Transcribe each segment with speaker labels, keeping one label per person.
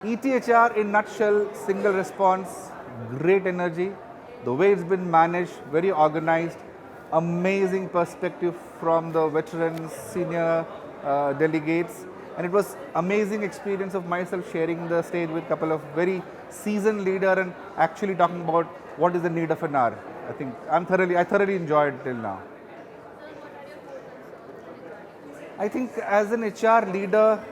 Speaker 1: ETHR in nutshell, single response, great energy, the way it's been managed, very organized, amazing perspective from the veterans, senior delegates, and it was amazing experience of myself sharing the stage with a couple of very seasoned leader and actually talking about what is the need of an hour. I thoroughly enjoyed till now. I think as an HR leader,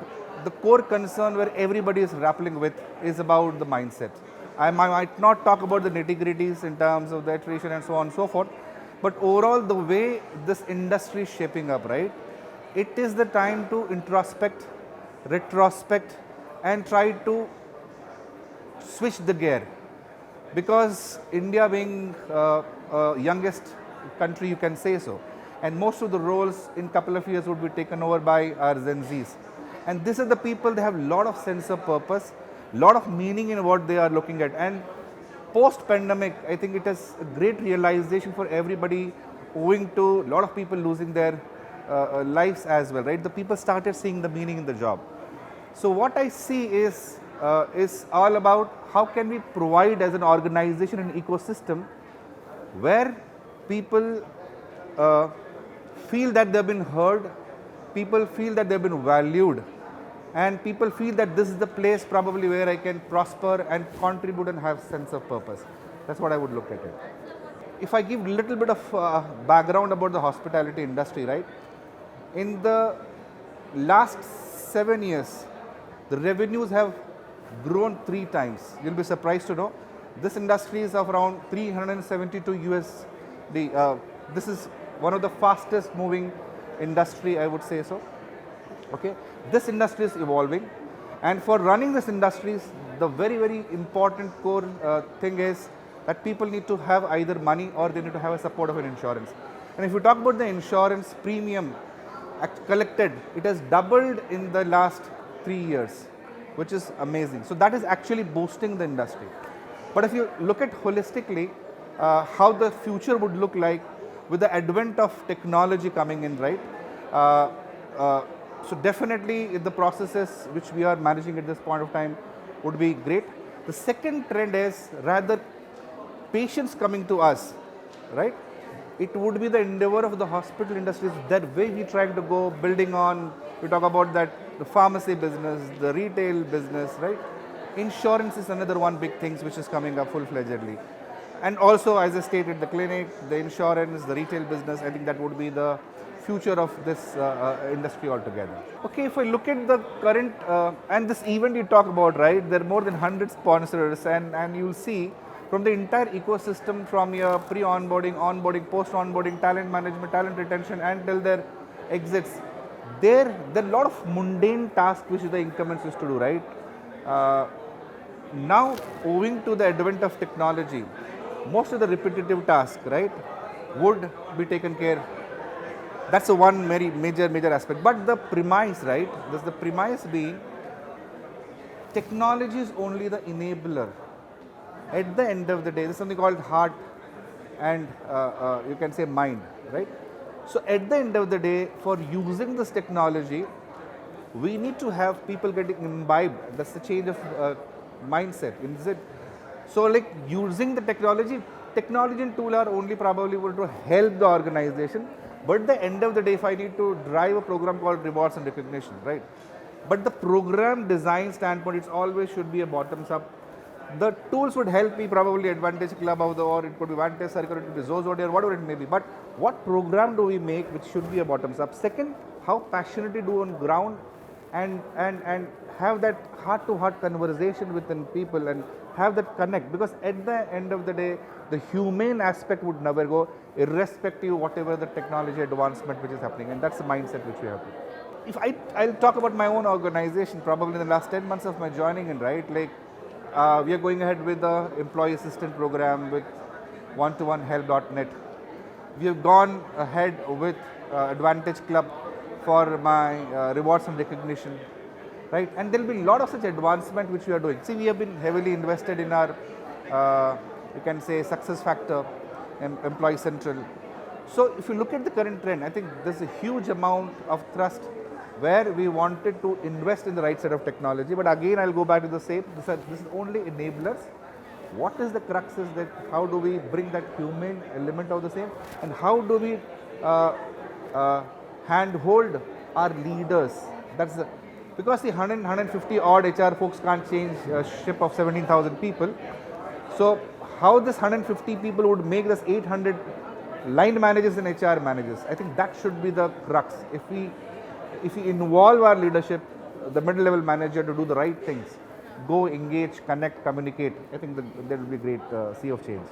Speaker 1: the core concern where everybody is grappling with is about the mindset. I might not talk about the nitty-gritties in terms of the attrition and so on and so forth, but overall the way this industry is shaping up, right? It is the time to introspect, retrospect, and try to switch the gear. Because India being youngest country, you can say so, and most of the roles in couple of years would be taken over by our Gen Zs. And these are the people, they have a lot of sense of purpose, lot of meaning in what they are looking at. And post-pandemic, I think it is a great realization for everybody, owing to a lot of people losing their lives as well, right? The people started seeing the meaning in the job. So what I see is all about how can we provide as an organization an ecosystem where people feel that they've been heard, people feel that they've been valued, and people feel that this is the place probably where I can prosper and contribute and have sense of purpose. That's what I would look at it. If I give a little bit of background about the hospitality industry, right? In the last 7 years, the revenues have grown 3 times. You'll be surprised to know. This industry is of around 372 USD. This is one of the fastest moving industry, I would say so. Okay, this industry is evolving, and for running this industry, the very important core thing is that people need to have either money or they need to have a support of an insurance. And if you talk about the insurance premium collected, it has doubled in the last 3 years, which is amazing. So that is actually boosting the industry. But if you look at holistically how the future would look like with the advent of technology coming in, right? So definitely the processes which we are managing at this point of time would be great. The second trend is rather patients coming to us, right? It would be the endeavor of the hospital industries, that way we try to go building on. We talk about that the pharmacy business, the retail business, right? Insurance is another one big thing which is coming up full-fledgedly. And also, as I stated, the clinic, the insurance, the retail business, I think that would be the future of this industry altogether. Okay, if I look at the current, and this event you talk about, right, there are more than 100 sponsors, and you'll see from the entire ecosystem, from your pre-onboarding, onboarding, post-onboarding, talent management, talent retention, until their exits, there are a lot of mundane tasks which the incumbents used to do, right? Now, owing to the advent of technology, most of the repetitive tasks, right, would be taken care. That's the one very major aspect. But the premise, right, there's the premise being technology is only the enabler. At the end of the day, there's something called heart and you can say mind, right? So at the end of the day, for using this technology, we need to have people getting imbibed. That's the change of mindset, is it? So like using the technology and tool are only probably able to help the organization. But at the end of the day, if I need to drive a program called rewards and recognition, right? But the program design standpoint, it's always should be a bottoms up. The tools would help me, probably Advantage Club or it could be Vantage Circle, it could be Zozo or whatever it may be. But what program do we make which should be a bottoms up? Second, how passionately do on ground and have that heart-to-heart conversation within people and have that connect, because at the end of the day, the humane aspect would never go, irrespective of whatever the technology advancement which is happening, and that's the mindset which we have to. If I'll talk about my own organization, probably in the last 10 months of my joining in, right, like we are going ahead with the employee assistant program with one-to-one-help.net. We have gone ahead with Advantage Club for my rewards and recognition, right? And there will be a lot of such advancement which we are doing. See, we have been heavily invested in our, you can say, success factor, employee central. So if you look at the current trend, I think there's a huge amount of thrust where we wanted to invest in the right set of technology. But again, I'll go back to the same. This is only enablers. What is the crux is that how do we bring that human element of the same, and how do we handhold our leaders? That's the, because the 150 odd HR folks can't change a ship of 17,000 people. So how this 150 people would make this 800 line managers and HR managers? I think that should be the crux. If we involve our leadership, the middle level manager, to do the right things, go engage, connect, communicate, I think there will be a great sea of change.